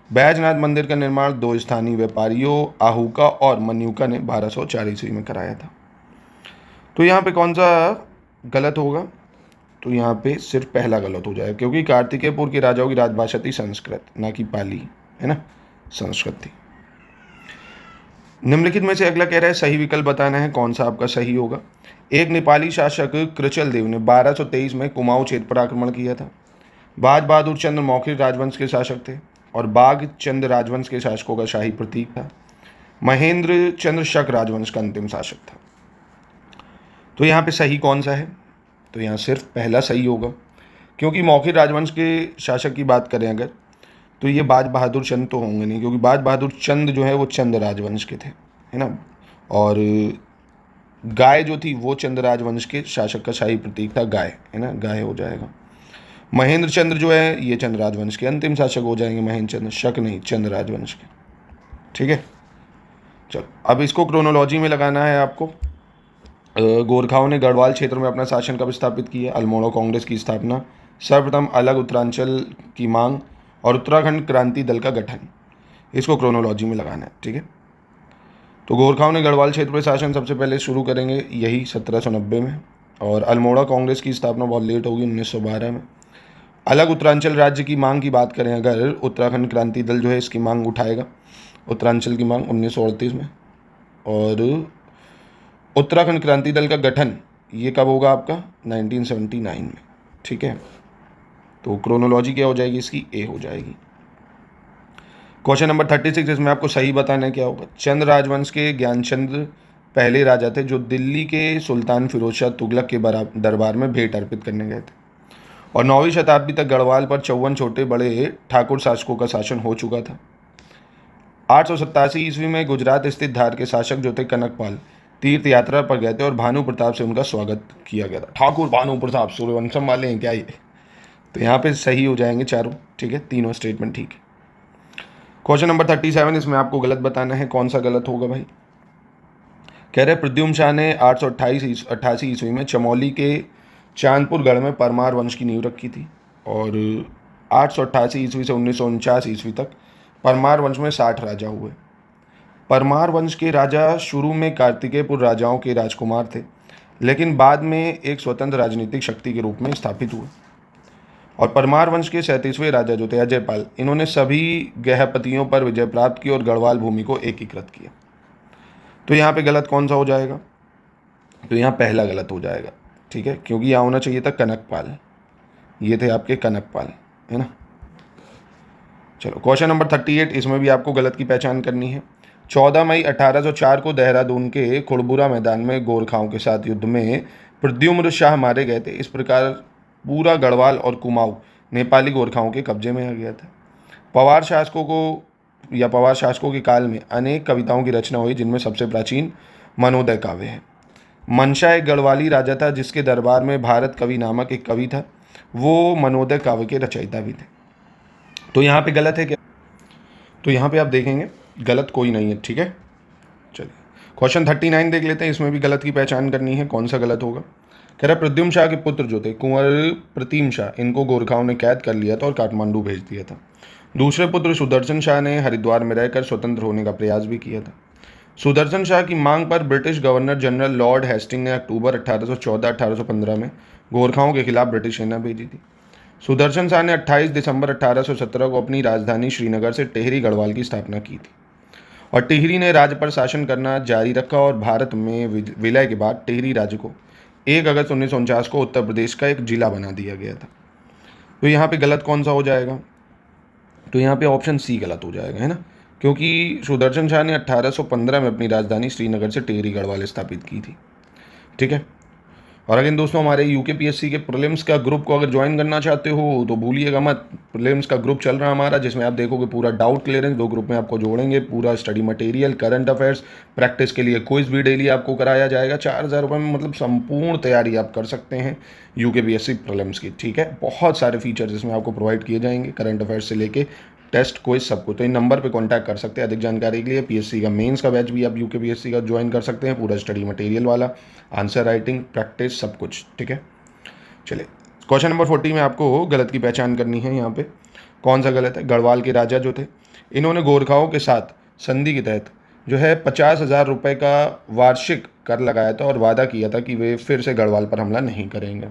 S2: बैजनाथ मंदिर का निर्माण 2 स्थानीय व्यापारियों आहूका और मन्यूका ने 1204 ईस्वी में कराया था। तो यहाँ पे कौन सा गलत होगा? तो यहाँ पे सिर्फ पहला गलत हो जाएगा, क्योंकि कार्तिकेयपुर के राजाओं की राजभाषा थी संस्कृत, ना कि पाली, है ना, संस्कृत थी। निम्नलिखित में से अगला कह रहा है सही विकल्प बताना है, कौन सा आपका सही होगा। एक नेपाली शासक कृचल देव ने 1223 में कुमाऊं क्षेत्र पर आक्रमण किया था। बाज बहादुर चंद्र मौखिर राजवंश के शासक थे, और बाघ चंद राजवंश के शासकों का शाही प्रतीक था। महेंद्र चंद्र शक राजवंश का अंतिम शासक था। तो यहाँ पे सही कौन सा है? तो यहाँ सिर्फ पहला सही होगा, क्योंकि मौखिर राजवंश के शासक की बात करें अगर, तो ये बाज बहादुर चंद तो होंगे नहीं, क्योंकि बाज बहादुर चंद जो है वो चंद राजवंश के थे, है ना, और गाय जो थी वो चंद राजवंश के शासक का शाही प्रतीक था, गाय, है ना, गाय हो जाएगा। महेंद्र चंद्र जो है ये चंद राजवंश के अंतिम शासक हो जाएंगे, महेंद्र चंद्र, शक नहीं, चंद राजवंश के। ठीक है, चलो अब इसको क्रोनोलॉजी में लगाना है आपको। गोरखाओं ने गढ़वाल क्षेत्र में अपना शासन कब स्थापित किया? अल्मोड़ा कांग्रेस की स्थापना, सर्वप्रथम अलग उत्तरांचल की मांग, और उत्तराखंड क्रांति दल का गठन। इसको क्रोनोलॉजी में लगाना है। ठीक है, तो गोरखाओं ने गढ़वाल क्षेत्र पर शासन सबसे पहले शुरू करेंगे यही 1790 में, और अल्मोड़ा कांग्रेस की स्थापना बहुत लेट होगी 1912 में। अलग उत्तरांचल राज्य की मांग की बात करें अगर, उत्तराखंड क्रांति दल जो है इसकी मांग उठाएगा, उत्तरांचल की मांग 1938 में, और उत्तराखंड क्रांति दल का गठन ये कब होगा आपका 1979 में, ठीक है। तो क्रोनोलॉजी क्या हो जाएगी इसकी, ए हो जाएगी। क्वेश्चन नंबर 36, इसमें आपको सही बताना है क्या होगा। चंद राजवंश के ज्ञानचंद्र पहले राजा थे जो दिल्ली के सुल्तान फिरोज शाह तुगलक के दरबार में भेंट अर्पित करने गए थे, और 9वीं शताब्दी तक गढ़वाल पर 54 छोटे बड़े ठाकुर शासकों का शासन हो चुका था। 887 ईस्वी में गुजरात स्थित धार के शासक जो थे कनकपाल तीर्थ यात्रा पर गए थे और भानु प्रताप से उनका स्वागत किया गया था। ठाकुर भानु प्रताप सूर्यवंशम वाले हैं क्या ये? तो यहाँ पे सही हो जाएंगे चारों, ठीक है, तीनों स्टेटमेंट ठीक है। क्वेश्चन नंबर 37, इसमें आपको गलत बताना है, कौन सा गलत होगा भाई। कह रहे प्रद्युम्न शाह ने 888 ईस्वी में चमोली के चांदपुर गढ़ में परमार वंश की नींव रखी थी, और 888 ईस्वी से 1949 ईस्वी तक परमार वंश में 60 राजा हुए। परमार वंश के राजा शुरू में कार्तिकेयपुर राजाओं के राजकुमार थे, लेकिन बाद में एक स्वतंत्र राजनीतिक शक्ति के रूप में स्थापित हुए। और परमार वंश के 37वें राजा जो थे अजयपाल, इन्होंने सभी गृहपतियों पर विजय प्राप्त की और गढ़वाल भूमि को एकीकृत किया। तो यहाँ पे गलत कौन सा हो जाएगा, तो यहाँ पहला गलत हो जाएगा, ठीक है, क्योंकि यहाँ होना चाहिए था कनकपाल, ये थे आपके कनकपाल, है ना। चलो क्वेश्चन नंबर 38, इसमें भी आपको गलत की पहचान करनी है। 14 मई 1804 को देहरादून के खुड़बुरा मैदान में गोरखाओं के साथ युद्ध में प्रद्युम्न शाह मारे गए थे। इस प्रकार पूरा गढ़वाल और कुमाऊं नेपाली गोरखाओं के कब्जे में आ गया था। पवार शासकों के काल में अनेक कविताओं की रचना हुई, जिनमें सबसे प्राचीन मनोदय काव्य है। मनशा एक गढ़वाली राजा था जिसके दरबार में भारत कवि नामक एक कवि था, वो मनोदय काव्य के रचयिता भी थे। तो यहाँ पे गलत है क्या, तो यहाँ पे आप देखेंगे गलत कोई नहीं है, ठीक है। चलिए क्वेश्चन 39 देख लेते हैं, इसमें भी गलत की पहचान करनी है, कौन सा गलत होगा। कह रहा प्रद्युम्न शाह के पुत्र जो थे कुंवर प्रतिम शाह, इनको गोरखाओं ने कैद कर लिया था और काठमांडू भेज दिया था। दूसरे पुत्र सुदर्शन शाह ने हरिद्वार में रहकर स्वतंत्र होने का प्रयास भी किया था। सुदर्शन शाह की मांग पर British governor general lord Hastings ने अक्टूबर 1814-1815 में गोरखाओं के खिलाफ ब्रिटिश सेना भेजी थी। सुदर्शन शाह ने 28 दिसंबर 1817 को अपनी राजधानी श्रीनगर से टिहरी गढ़वाल की स्थापना की थी, और टिहरी ने राज्य पर शासन करना जारी रखा, और भारत में विलय के बाद टिहरी राज्य को 1 अगस्त 1949 को उत्तर प्रदेश का एक जिला बना दिया गया था। तो यहाँ पे गलत कौन सा हो जाएगा, तो यहाँ पे ऑप्शन सी गलत हो जाएगा, है ना, क्योंकि सुदर्शन शाह ने 1815 में अपनी राजधानी श्रीनगर से टिहरी गढ़वाल स्थापित की थी, ठीक है। और अगर दोस्तों हमारे यूकेपीएससी के प्रीलिम्स का ग्रुप को अगर ज्वाइन करना चाहते हो तो भूलिएगा मत, प्रीलिम्स का ग्रुप चल रहा है हमारा, जिसमें आप देखोगे पूरा डाउट क्लियरेंस, 2 ग्रुप में आपको जोड़ेंगे, पूरा study material, current affairs, practice के लिए क्विज भी डेली आपको कराया जाएगा। 4000 रुपये में मतलब संपूर्ण तैयारी आप कर सकते हैं यूकेपीएससी प्रीलिम्स की, ठीक है। बहुत सारे फीचर्स इसमें आपको प्रोवाइड किए जाएंगे, करंट अफेयर्स से लेके टेस्ट क्विज सबको। तो इन नंबर पे कांटेक्ट कर सकते हैं अधिक जानकारी के लिए। पीएससी का मेंस का बैच भी आप यूकेपीएससी का ज्वाइन कर सकते हैं, पूरा स्टडी मटेरियल वाला, आंसर राइटिंग, प्रैक्टिस, सब कुछ, ठीक है। चलिए क्वेश्चन नंबर 40 में आपको गलत की पहचान करनी है। यहाँ पे कौन सा गलत है। गढ़वाल के राजा जो थे, इन्होंने गोरखाओं के साथ संधि के तहत जो है 50,000 रुपये का वार्षिक कर लगाया था और वादा किया था कि वे फिर से गढ़वाल पर हमला नहीं करेंगे।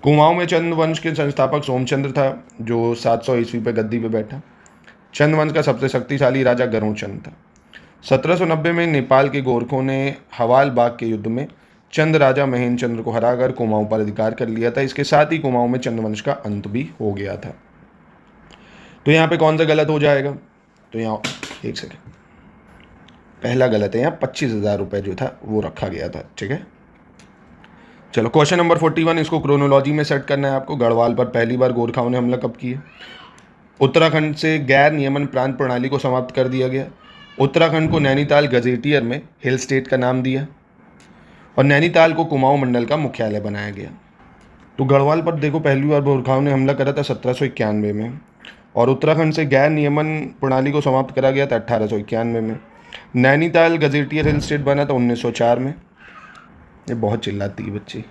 S2: कुमाऊं में चंद वंश के संस्थापक सोमचंद्र था, जो 700 ईस्वी पे गद्दी पे बैठा। चंद वंश का सबसे शक्तिशाली राजा गरुड़ चंद था। 1790 में नेपाल के गोरखों ने हवाल बाग के युद्ध में चंद राजा महेंद्र चंद्र को हराकर कुमाऊं पर अधिकार कर लिया था। इसके साथ ही कुमाऊं में चंद वंश का अंत भी हो गया था। तो यहाँ पे कौन सा गलत हो जाएगा, तो यहाँ एक सेकेंड, पहला गलत है, यहाँ 25,000 रुपये जो था वो रखा गया था, ठीक है। चलो क्वेश्चन नंबर 41, इसको क्रोनोलॉजी में सेट करना है आपको। गढ़वाल पर पहली बार गोरखाओं ने हमला कब किया। उत्तराखंड से गैर नियमन प्रांत प्रणाली को समाप्त कर दिया गया। उत्तराखंड को नैनीताल गजेटियर में हिल स्टेट का नाम दिया, और नैनीताल को कुमाऊं मंडल का मुख्यालय बनाया गया। तो गढ़वाल पर देखो पहली बार गोरखाओं ने हमला करा था 1791 में, और उत्तराखंड से गैर नियमन प्रणाली को समाप्त करा गया था 1891 में। नैनीताल गजेटियर हिल स्टेट बना था 1904 में। ये बहुत चिल्लाती है बच्ची,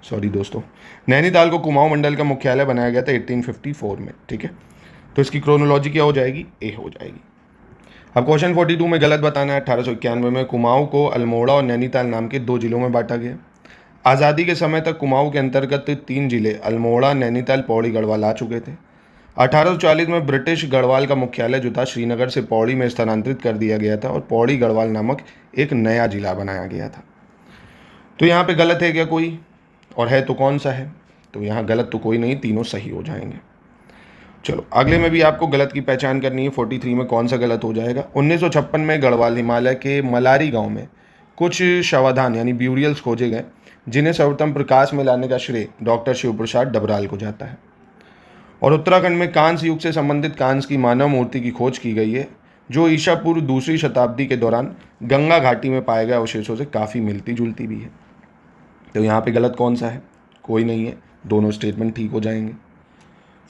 S2: सॉरी दोस्तों। नैनीताल को कुमाऊं मंडल का मुख्यालय बनाया गया था 1854 में, ठीक है। तो इसकी क्रोनोलॉजी क्या हो जाएगी, ए हो जाएगी। अब क्वेश्चन 42 में गलत बताना है। 1891 में कुमाऊं को अल्मोड़ा और नैनीताल नाम के 2 जिलों में बांटा गया। आज़ादी के समय तक कुमाऊं के अंतर्गत 3 जिले अल्मोड़ा, नैनीताल, पौड़ी, गढ़वाल आ चुके थे। 1840 में ब्रिटिश गढ़वाल का मुख्यालय जो था श्रीनगर से पौड़ी में स्थानांतरित कर दिया गया था, और पौड़ी गढ़वाल नामक एक नया जिला बनाया गया था। तो यहाँ पे गलत है क्या कोई, और है तो कौन सा है? तो यहाँ गलत तो कोई नहीं, तीनों सही हो जाएंगे। चलो अगले में भी आपको गलत की पहचान करनी है। 43 में कौन सा गलत हो जाएगा? 1956 में गढ़वाल हिमालय के मलारी गांव में कुछ शवाधान यानी ब्यूरियल्स खोजे गए, जिन्हें सर्वप्रथम प्रकाश में लाने का श्रेय डॉक्टर शिव प्रसाद डबराल को जाता है। और उत्तराखंड में कांस्य युग से संबंधित कांस्य की मानव मूर्ति की खोज की गई है, जो ईसा पूर्व दूसरी शताब्दी के दौरान गंगा घाटी में पाए गए अवशेषों से काफ़ी मिलती जुलती भी है। तो यहाँ पे गलत कौन सा है? कोई नहीं है, दोनों स्टेटमेंट ठीक हो जाएंगे।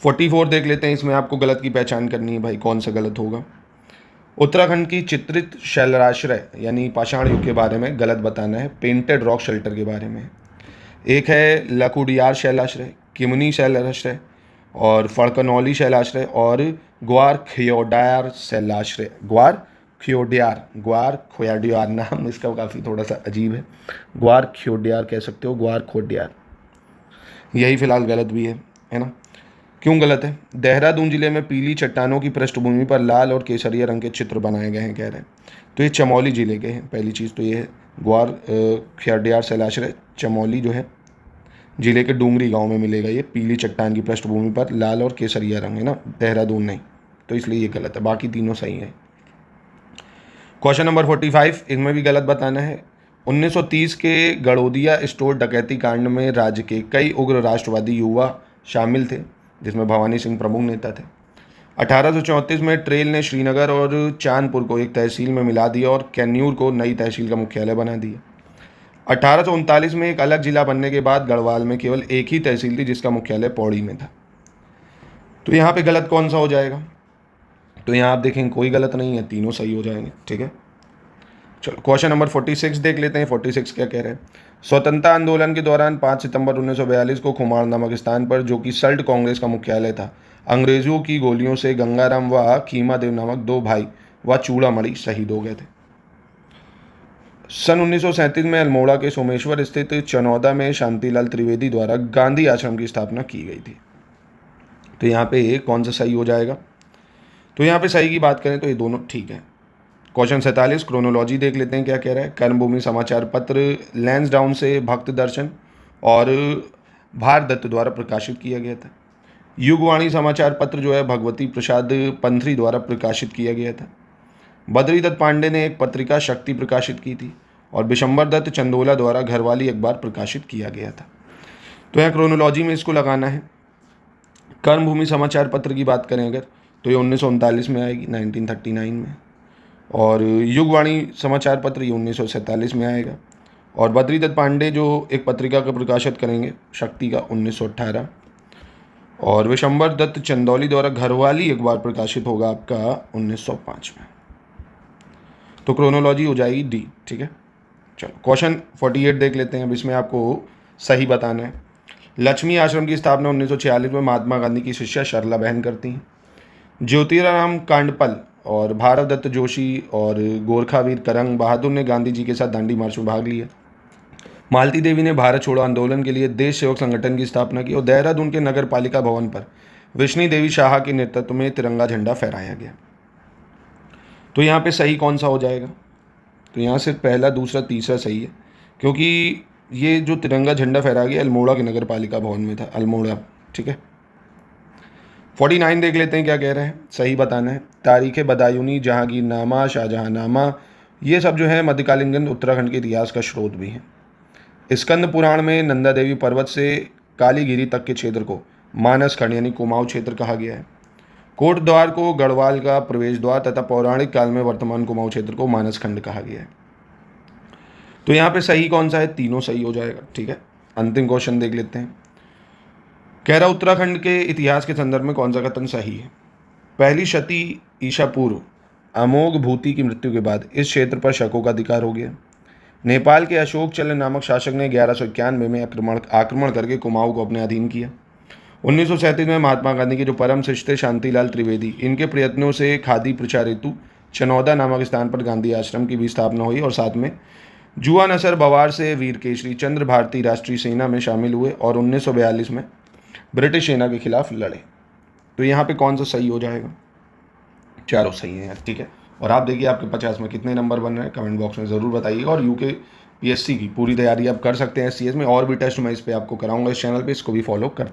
S2: 44 देख लेते हैं, इसमें आपको गलत की पहचान करनी है भाई, कौन सा गलत होगा। उत्तराखंड की चित्रित शैलाश्रय यानी पाषाण युग के बारे में गलत बताना है, पेंटेड रॉक शेल्टर के बारे में। एक है लकुडियार शैलाश्रय, किमनी शैलाश्रय और फड़कनौली शैलाश्रय और ग्वार खियोडार शैलाश्रय। ग्वार खोयाडियार नाम इसका काफ़ी थोड़ा सा अजीब है, ग्वार खियोडियार कह सकते हो, ग्वार खोडियार। यही फिलहाल गलत भी है ना। क्यों गलत है? देहरादून जिले में पीली चट्टानों की पृष्ठभूमि पर लाल और केसरिया रंग के चित्र बनाए गए हैं कह रहे हैं। तो ये चमौली जिले के हैं। पहली चीज़ तो ये है, ग्वार खियोडियार शैलाश्रय चमौली जो है जिले के डूंगरी गांव में मिलेगा। ये पीली चट्टान की पृष्ठभूमि पर लाल और केसरिया रंग है ना, देहरादून नहीं, तो इसलिए ये गलत है, बाकी तीनों सही हैं। क्वेश्चन नंबर 45, इनमें भी गलत बताना है। 1930 के गड़ोदिया स्टोर डकैती कांड में राज्य के कई उग्र राष्ट्रवादी युवा शामिल थे, जिसमें भवानी सिंह प्रमुख नेता थे। 1834 में ट्रेल ने श्रीनगर और चांदपुर को एक तहसील में मिला दिया और कैन्यूर को नई तहसील का मुख्यालय बना दिया। 1839 में एक अलग जिला बनने के बाद गढ़वाल में केवल एक ही तहसील थी, जिसका मुख्यालय पौड़ी में था। तो यहाँ पे गलत कौन सा हो जाएगा? तो यहाँ आप देखेंगे कोई गलत नहीं है, तीनों सही हो जाएंगे, ठीक है। चलो क्वेश्चन नंबर 46 देख लेते हैं। 46 क्या कह रहे हैं? स्वतंत्रता आंदोलन के दौरान 5 सितंबर 1942 को खुमार नामक स्थान पर, जो कि सल्ट कांग्रेस का मुख्यालय था, अंग्रेजों की गोलियों से गंगाराम व खीमादेव नामक 2 भाई व चूड़ामणि शहीद हो गए थे। सन 1937 में अल्मोड़ा के सोमेश्वर स्थित चनौदा में शांतिलाल त्रिवेदी द्वारा गांधी आश्रम की स्थापना की गई थी। तो यहाँ पे कौन सा सही हो जाएगा? तो यहाँ पे सही की बात करें तो ये दोनों ठीक है। क्वेश्चन 47 क्रोनोलॉजी देख लेते हैं क्या कह रहा है। कर्मभूमि समाचार पत्र लैंसडाउन से भक्त दर्शन और भार दत्त द्वारा प्रकाशित किया गया था। युगवाणी समाचार पत्र जो है भगवती प्रसाद पंथरी द्वारा प्रकाशित किया गया था। बद्री दत्त पांडे ने एक पत्रिका शक्ति प्रकाशित की थी और बिशंबर दत्त चंदोला द्वारा घरवाली अखबार प्रकाशित किया गया था। तो यहाँ क्रोनोलॉजी में इसको लगाना है। कर्मभूमि समाचार पत्र की बात करें अगर, तो ये 1939 में आएगी, 1939 में। और युगवाणी समाचार पत्र ये 1947 में आएगा। और बद्री दत्त पांडे जो एक पत्रिका का प्रकाशित करेंगे शक्ति का, 1918। और विशंबर दत्त चंदौली द्वारा घरवाली अखबार प्रकाशित होगा आपका 1905 में। तो क्रोनोलॉजी हो जाएगी डी, ठीक है। चलो क्वेश्चन 48 देख लेते हैं। अब इसमें आपको सही बताना है। लक्ष्मी आश्रम की स्थापना 1946 में महात्मा गांधी की शिष्या सरला बहन करती हैं। ज्योतिराम कांडपल और भारत दत्त जोशी और गोरखावीर करंग बहादुर ने गांधी जी के साथ दांडी मार्च में भाग लिया। मालती देवी ने भारत छोड़ो आंदोलन के लिए देश सेवक संगठन की स्थापना की और देहरादून के नगर पालिका भवन पर विष्णु देवी शाह के नेतृत्व में तिरंगा झंडा फहराया गया। तो यहाँ पे सही कौन सा हो जाएगा? तो यहाँ से पहला, दूसरा, तीसरा सही है, क्योंकि ये जो तिरंगा झंडा फहराया गया अल्मोड़ा के नगर पालिका भवन में था, अल्मोड़ा, ठीक है। 49 देख लेते हैं क्या कह रहे हैं, सही बताना है। तारीख बदायूनी, जहांगीरनामा, शाहजहांनामा, ये सब जो है मध्यकालीन उत्तराखंड के इतिहास का स्रोत भी हैं। स्कंद पुराण में नंदा देवी पर्वत से कालीगिरी तक के क्षेत्र को मानस खंड यानी कुमाऊं क्षेत्र कहा गया है। कोट द्वार को गढ़वाल का प्रवेश द्वार तथा पौराणिक काल में वर्तमान कुमाऊं क्षेत्र को मानस खंड कहा गया है। तो यहाँ पे सही कौन सा है? तीनों सही हो जाएगा, ठीक है। अंतिम क्वेश्चन देख लेते हैं। कह रहा उत्तराखंड के इतिहास के संदर्भ में कौन सा कथन सही है? पहली शती ईसा पूर्व अमोघ भूति की मृत्यु के बाद इस क्षेत्र पर शकों का अधिकार हो गया। नेपाल के अशोक चलन नामक शासक ने 1191 में आक्रमण करके कुमाऊं को अपने अधीन किया। 1937 में महात्मा गांधी के जो परम शिष्य थे शांतिलाल त्रिवेदी, इनके प्रयत्नों से खादी प्रचार हेतु चनौदा नामक स्थान पर गांधी आश्रम की भी स्थापना हुई और साथ में जुआ नसर बवार से वीर केसरी चंद्र भारती राष्ट्रीय सेना में शामिल हुए और 1942 में ब्रिटिश सेना के खिलाफ लड़े। तो यहाँ पे कौन सा सही हो जाएगा? चारों सही हैं यार, ठीक है। और आप देखिए आपके 50 में कितने नंबर बन रहे हैं, कमेंट बॉक्स में ज़रूर बताइएगा। और यूके पीएससी की पूरी तैयारी आप कर सकते हैं। एससीएस में और भी टेस्ट मैं इस पे आपको कराऊंगा इस चैनल पे, इसको भी फॉलो करते